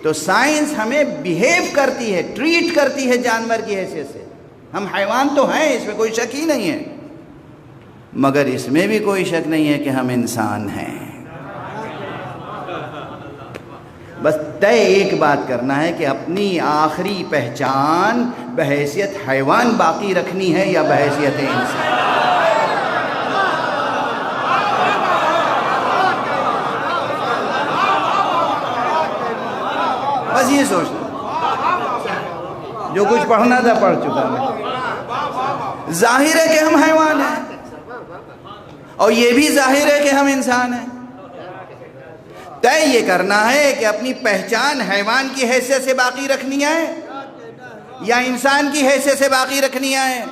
تو سائنس ہمیں بیہیو کرتی ہے، ٹریٹ کرتی ہے جانور کی حیثیت سے۔ ہم حیوان تو ہیں، اس میں کوئی شک ہی نہیں ہے، مگر اس میں بھی کوئی شک نہیں ہے کہ ہم انسان ہیں۔ بس طے ایک بات کرنا ہے کہ اپنی آخری پہچان بحیثیت حیوان باقی رکھنی ہے یا بحیثیت انسان۔ بس یہ سوچنا، جو کچھ پڑھنا تھا پڑھ چکا میں۔ ظاہر ہے کہ ہم حیوان ہیں اور یہ بھی ظاہر ہے کہ ہم انسان ہیں۔ طے یہ کرنا ہے کہ اپنی پہچان حیوان کی حیثیت سے باقی رکھنی ہے یا انسان کی حیثیت سے باقی رکھنی ہے۔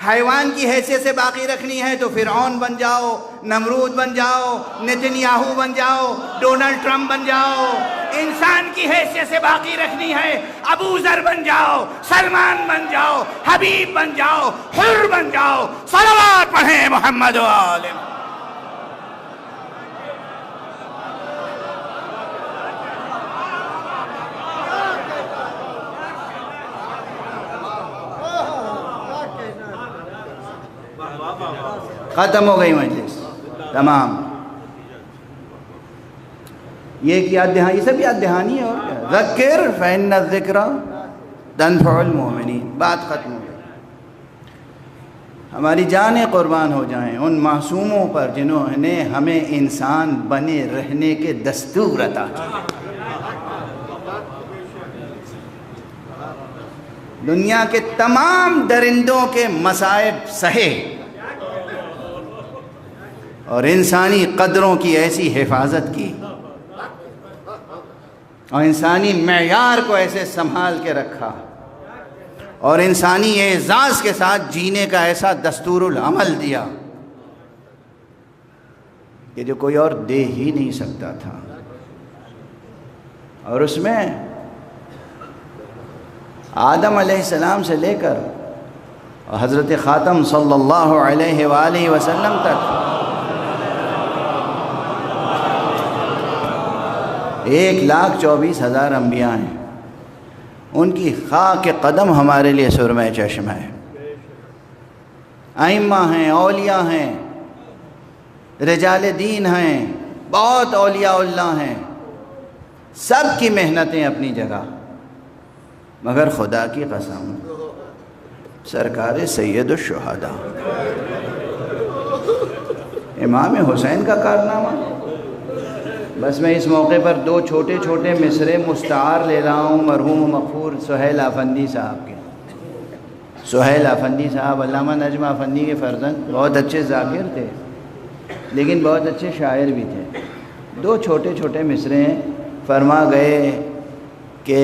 حیوان کی حیثیت سے باقی رکھنی ہے تو فرعون بن جاؤ، نمرود بن جاؤ، نتنیاہو بن جاؤ، ڈونلڈ ٹرمپ بن جاؤ۔ انسان کی حیثیت سے باقی رکھنی ہے، ابو ذر بن جاؤ، سلمان بن جاؤ، حبیب بن جاؤ، حر بن جاؤ۔ صلوات پڑھیں محمد و آل محمد۔ ختم ہو گئی مجلس، تمام۔ یہ یاد دہانی، یہ سب یاد دہانی ہے اور کیا۔ ذکر فإن الذکر تنفع المؤمنین، بات ختم ہو گئی۔ ہماری جانیں قربان ہو جائیں ان معصوموں پر جنہوں نے ہمیں انسان بنے رہنے کے دستور عطا کیے۔ دنیا کے تمام درندوں کے مصائب سہے اور انسانی قدروں کی ایسی حفاظت کی اور انسانی معیار کو ایسے سنبھال کے رکھا اور انسانی اعزاز کے ساتھ جینے کا ایسا دستور العمل دیا کہ جو کوئی اور دے ہی نہیں سکتا تھا۔ اور اس میں آدم علیہ السلام سے لے کر حضرت خاتم صلی اللہ علیہ وآلہ وسلم تک 1,24,000 انبیاء ہیں، ان کی خاک قدم ہمارے لیے سرمہ چشم ہے۔ ائمہ ہیں، اولیاء ہیں، رجال دین ہیں، بہت اولیاء اللہ ہیں، سب کی محنتیں اپنی جگہ، مگر خدا کی قسم سرکار سید الشہداء امام حسین کا کارنامہ۔ بس میں اس موقع پر 2 چھوٹے چھوٹے مصرے مستعار لے رہا ہوں مرحوم مغفور سہیل آفندی صاحب کے۔ سہیل آفندی صاحب علامہ نجم آفندی کے فرزند، بہت اچھے ذاکر تھے لیکن بہت اچھے شاعر بھی تھے۔ 2 چھوٹے چھوٹے مصرے ہیں، فرما گئے کہ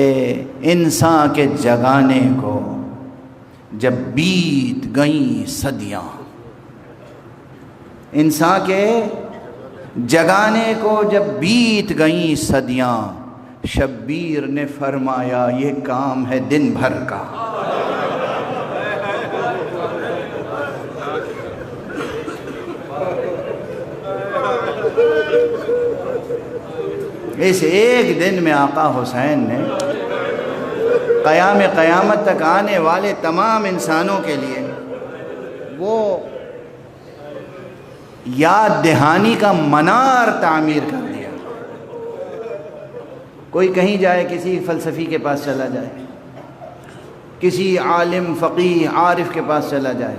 انسان کے جگانے کو جب بیت گئیں صدیاں، انسان کے جگانے کو جب بیت گئیں صدیاں، شبیر نے فرمایا یہ کام ہے دن بھر کا۔ اس ایک دن میں آقا حسین نے قیامت تک آنے والے تمام انسانوں کے لیے وہ یاد دہانی کا منار تعمیر کر دیا۔ کوئی کہیں جائے، کسی فلسفی کے پاس چلا جائے، کسی عالم فقیہ عارف کے پاس چلا جائے،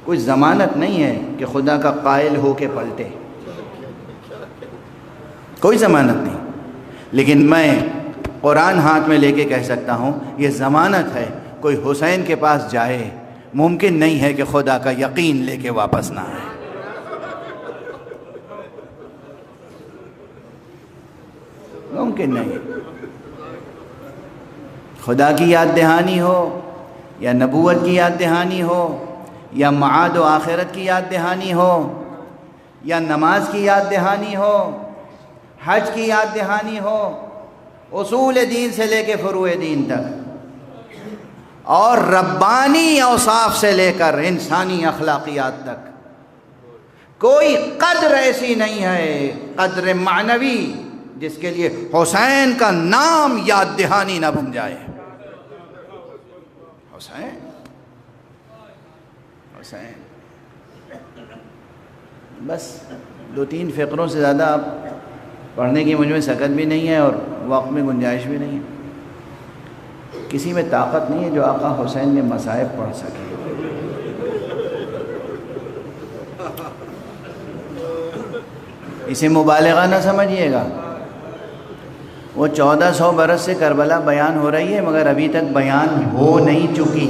کوئی ضمانت نہیں ہے کہ خدا کا قائل ہو کے پلٹے، کوئی ضمانت نہیں۔ لیکن میں قرآن ہاتھ میں لے کے کہہ سکتا ہوں یہ ضمانت ہے، کوئی حسین کے پاس جائے ممکن نہیں ہے کہ خدا کا یقین لے کے واپس نہ آئے۔ ممکن نہیں۔ خدا کی یاد دہانی ہو یا نبوت کی یاد دہانی ہو یا معاد و آخرت کی یاد دہانی ہو یا نماز کی یاد دہانی ہو، حج کی یاد دہانی ہو، اصول دین سے لے کے فروع دین تک، اور ربانی اوصاف سے لے کر انسانی اخلاقیات تک، کوئی قدر ایسی نہیں ہے، قدر معنوی، جس کے لیے حسین کا نام یاد دہانی نہ بن جائے۔ حسین بس 2-3 فقروں سے زیادہ اب پڑھنے کی مجھ میں سکت بھی نہیں ہے اور وقت میں گنجائش بھی نہیں ہے۔ کسی میں طاقت نہیں ہے جو آقا حسین کے مصائب پڑھ سکے۔ اسے مبالغہ نہ سمجھیے گا، وہ 1400 برس سے کربلا بیان ہو رہی ہے مگر ابھی تک بیان ہو نہیں چکی،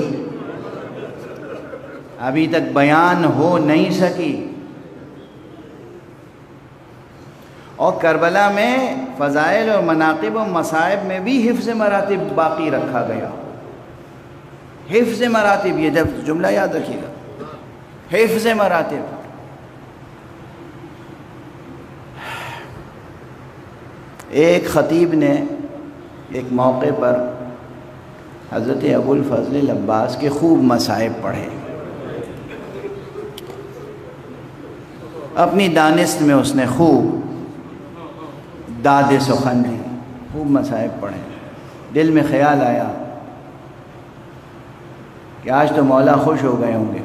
ابھی تک بیان ہو نہیں سکی۔ اور کربلا میں فضائل اور مناقب و مصائب میں بھی حفظ مراتب باقی رکھا گیا۔ حفظ مراتب، یہ جب جملہ یاد رکھیے گا، حفظ مراتب۔ ایک خطیب نے ایک موقع پر حضرت ابو الفضل العباس کے خوب مصائب پڑھے، اپنی دانست میں اس نے خوب داد سخن دی، خوب مصائب پڑھے۔ دل میں خیال آیا کہ آج تو مولا خوش ہو گئے ہوں گے،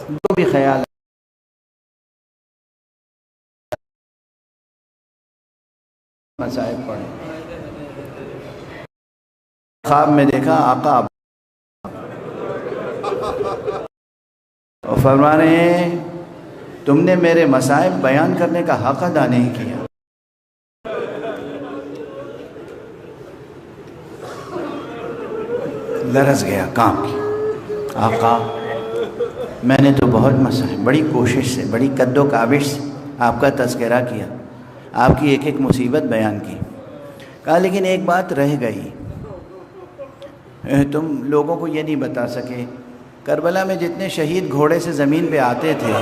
جو بھی خیال مصائب پڑھے۔ خواب میں دیکھا آقا اور فرما رہے ہیں تم نے میرے مصائب بیان کرنے کا حق ادا نہیں کیا۔ لرز گیا، کام کی، آقا میں نے تو بہت مصائب، بڑی کوشش سے، بڑی قد و کاوش سے آپ کا تذکرہ کیا، آپ کی ایک ایک مصیبت بیان کی۔ کہا لیکن ایک بات رہ گئی، تم لوگوں کو یہ نہیں بتا سکے، کربلا میں جتنے شہید گھوڑے سے زمین پہ آتے تھے،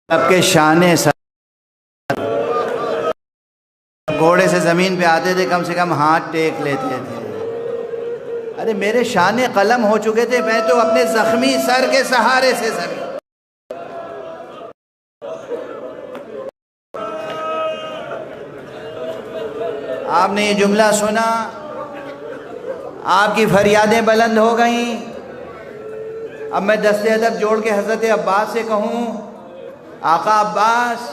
اب کے شانے سر گھوڑے سے زمین پہ آتے تھے، کم سے کم ہاتھ ٹیک لیتے تھے۔ ارے میرے شانے قلم ہو چکے تھے، میں تو اپنے زخمی سر کے سہارے سے زمین۔ آپ نے یہ جملہ سنا، آپ کی فریادیں بلند ہو گئیں۔ اب میں دست ادب جوڑ کے حضرت عباس سے کہوں، آقا عباس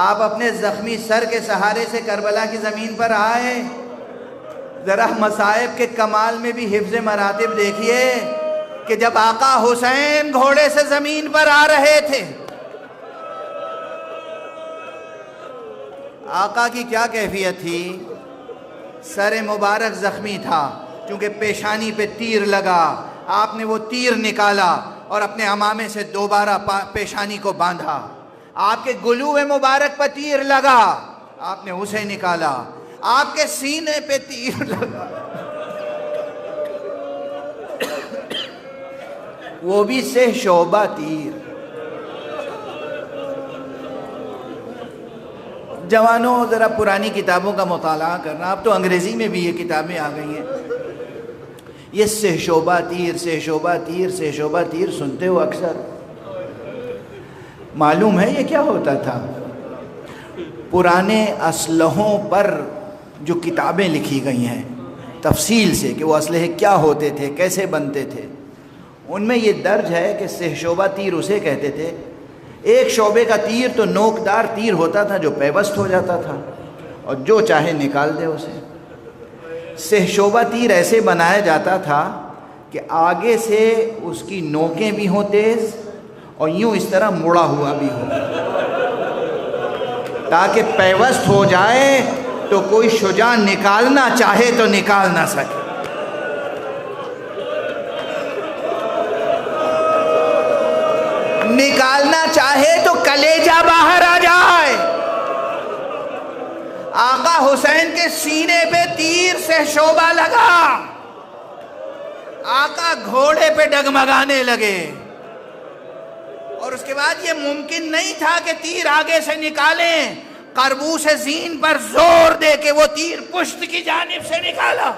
آپ اپنے زخمی سر کے سہارے سے کربلا کی زمین پر آئے، ذرا مصائب کے کمال میں بھی حفظ مراتب دیکھیے کہ جب آقا حسین گھوڑے سے زمین پر آ رہے تھے، آقا کی کیا کیفیت تھی؟ سر مبارک زخمی تھا، چونکہ پیشانی پہ تیر لگا، آپ نے وہ تیر نکالا اور اپنے عمامے سے دوبارہ پیشانی کو باندھا۔ آپ کے گلو مبارک پر تیر لگا، آپ نے اسے نکالا۔ آپ کے سینے پہ تیر لگا، وہ بھی سے شعبہ تیر۔ جوانوں ذرا پرانی کتابوں کا مطالعہ کرنا، اب تو انگریزی میں بھی یہ کتابیں آ گئی ہیں۔ یہ سے شعبہ تیر، سے شعبہ تیر، سے شعبہ تیر سنتے ہو اکثر، معلوم ہے یہ کیا ہوتا تھا؟ پرانے اسلحوں پر جو کتابیں لکھی گئی ہیں تفصیل سے کہ وہ اسلحے کیا ہوتے تھے، کیسے بنتے تھے، ان میں یہ درج ہے کہ سہ شعبہ تیر اسے کہتے تھے۔ ایک شعبے کا تیر تو نوکدار تیر ہوتا تھا جو پیوست ہو جاتا تھا اور جو چاہے نکال دے اسے۔ سہ شعبہ تیر ایسے بنایا جاتا تھا کہ آگے سے اس کی نوکیں بھی ہوں تیز اور یوں اس طرح مڑا ہوا بھی ہو، تاکہ پیوست ہو جائے تو کوئی شجاع نکالنا چاہے تو نکال نہ سکے۔ نکالنا چاہے تو کلیجہ باہر آ جائے۔ آقا حسین کے سینے پہ تیر سے شعبہ لگا، آقا گھوڑے پہ ڈگمگانے لگے، اور اس کے بعد یہ ممکن نہیں تھا کہ تیر آگے سے نکالیں، قربوس زین پر زور دے کے وہ تیر پشت کی جانب سے نکالا۔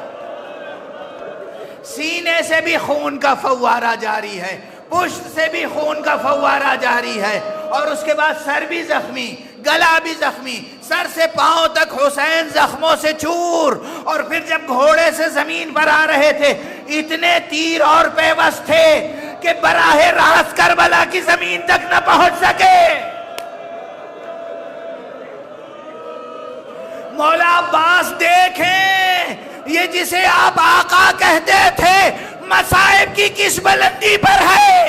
سینے سے بھی خون کا فوارہ جاری ہے، پشت سے بھی خون کا فوارہ جاری ہے، اور اس کے بعد سر بھی زخمی، گلا بھی زخمی، سر سے پاؤں تک حسین زخموں سے چور، اور پھر جب گھوڑے سے زمین پر آ رہے تھے اتنے تیر اور پیوست تھے کہ براہ راست کربلا کی زمین تک نہ پہنچ سکے۔ مولا عباس دیکھیں، یہ جسے آپ آقا کہتے تھے مصائب کی کس بلندی پر ہے۔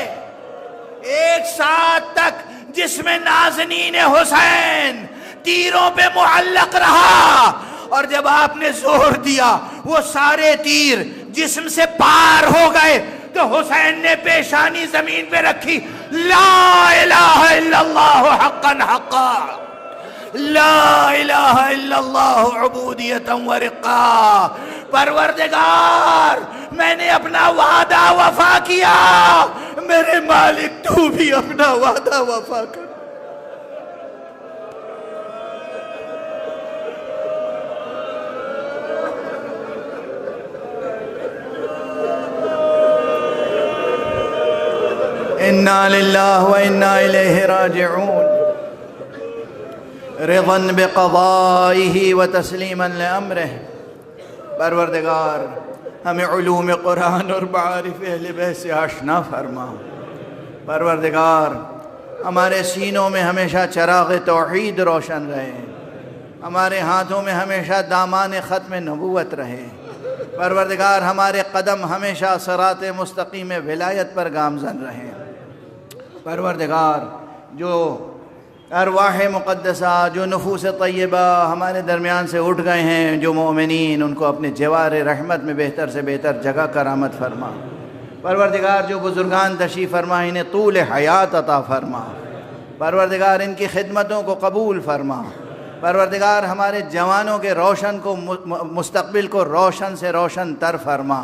ایک ساتھ تک جس میں نازنین حسین تیروں پہ معلق رہا، اور جب آپ نے زور دیا وہ سارے تیر جسم سے پار ہو گئے تو حسین نے پیشانی زمین پہ رکھی، لا الہ الا اللہ حقا حقا، لا الہ الا اللہ عبودیتا ورقا۔ پروردگار میں نے اپنا وعدہ وفا کیا، میرے مالک تو بھی اپنا وعدہ وفا کر۔ انا للہ و انا الیہ راجعون، رضا بقضائہ و تسلیما لامرہ۔ پروردگار ہمیں علوم قرآن اور معارف اہل بیت سے آشنا فرما۔ پروردگار ہمارے سینوں میں ہمیشہ چراغ توحید روشن رہے، ہمارے ہاتھوں میں ہمیشہ دامان ختم نبوت رہے۔ پروردگار ہمارے قدم ہمیشہ صراط مستقیم ولایت پر گامزن رہے۔ پروردگار جو ارواح مقدسہ، جو نفوس طیبہ ہمارے درمیان سے اٹھ گئے ہیں، جو مومنین، ان کو اپنے جوار رحمت میں بہتر سے بہتر جگہ کرامت فرما۔ پروردگار جو بزرگان تشریف فرما انہیں طول حیات عطا فرما۔ پروردگار ان کی خدمتوں کو قبول فرما۔ پروردگار ہمارے جوانوں کے روشن کو مستقبل کو روشن سے روشن تر فرما۔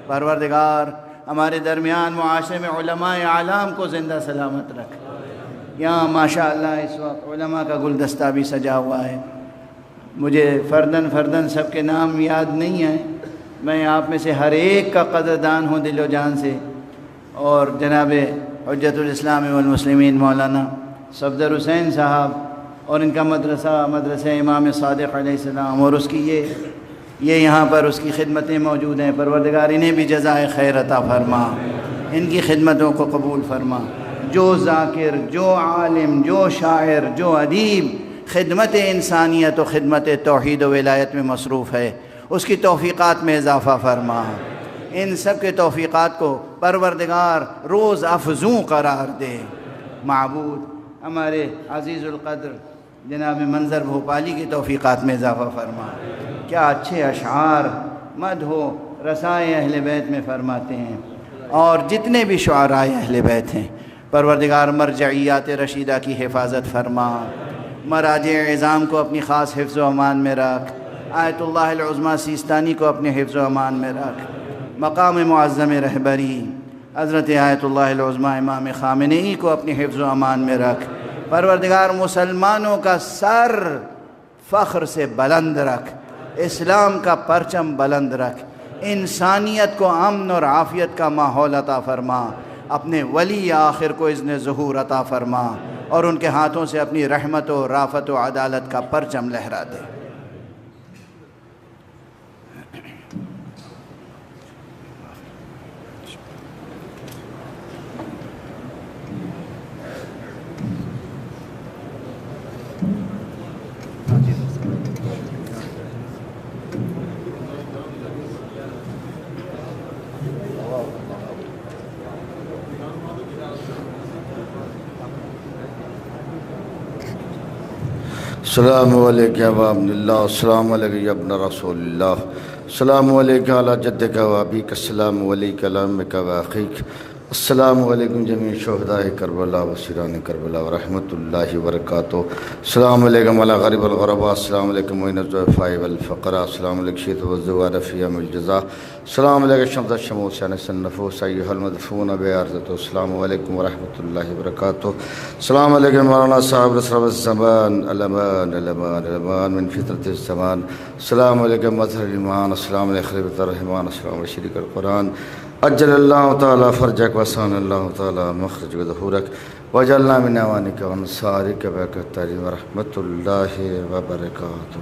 پروردگار ہمارے درمیان معاشرے میں علماء اعلام کو زندہ سلامت رکھ۔ یہاں ماشاءاللہ اس وقت علماء کا گلدستہ بھی سجا ہوا ہے، مجھے فردن سب کے نام یاد نہیں ہیں، میں آپ میں سے ہر ایک کا قدردان ہوں دل و جان سے۔ اور جناب حجت الاسلام والمسلمین مولانا صفدر حسین صاحب اور ان کا مدرسہ امام صادق علیہ السلام، اور اس کی یہ یہاں پر اس کی خدمتیں موجود ہیں۔ پروردگار انہیں بھی جزائے خیر عطا فرما، ان کی خدمتوں کو قبول فرما۔ جو ذاکر، جو عالم، جو شاعر، جو ادیب خدمت انسانیت و خدمت توحید و ولایت میں مصروف ہے، اس کی توفیقات میں اضافہ فرما۔ ان سب کے توفیقات کو پروردگار روز افزوں قرار دے۔ معبود ہمارے عزیز القدر جناب منظر بھوپالی کی توفیقات میں اضافہ فرما۔ کیا اچھے اشعار مدح و رسائے اہل بیت میں فرماتے ہیں، اور جتنے بھی شعراء اہل بیت ہیں پروردگار مرجعیات رشیدہ کی حفاظت فرما، مراجع عظام کو اپنی خاص حفظ و امان میں رکھ، آیت اللہ العظمیٰ سیستانی کو اپنے حفظ و امان میں رکھ، مقام معظم رہبری حضرت آیت اللہ العظمیٰ امام خامنئی کو اپنی حفظ و امان میں رکھ۔ پروردگار مسلمانوں کا سر فخر سے بلند رکھ، اسلام کا پرچم بلند رکھ، انسانیت کو امن اور عافیت کا ماحول عطا فرما، اپنے ولی آخر کو اذن ظہور عطا فرما۔ اور ان کے ہاتھوں سے اپنی رحمت و رافت و عدالت کا پرچم لہرا دے۔ السلام علیکم یا ابن اللہ، السلام علیکم یا ابن رسول اللہ، السلام علیکم علی جدک و ابیک، السلام علیکم علی امک و اخیک، السلام علیکم جمیع شہداء کربلا و سیران کربلا و رحمۃ اللہ وبرکاتہ، السلام علیکم علی غریب الغرباء، السلام علیکم معین الضعفاء والفقراء، السلام علیکم شہید والزوار فی یوم الجزاء، السلام علیکم شمس الشموس انس النفوس ایھا المدفون بعرضۃ، السلام علیکم ورحمۃ اللہ وبرکاتہ، السلام علیکم مولانا صاحب نصر الزمان، الامان الامان الامان من فطرت الزمان، السلام علیکم مظہر الایمان، السلام علیکم خلیفۃ الرحمان، السلام علیکم شریک القرآن، اجل اللہ تعالی فرجک وسان اللہ تعالی مخرج ظہورک وجعلنا من اعوانک وانصارک بک التعلیم ورحمۃ اللہ وبرکاتہ۔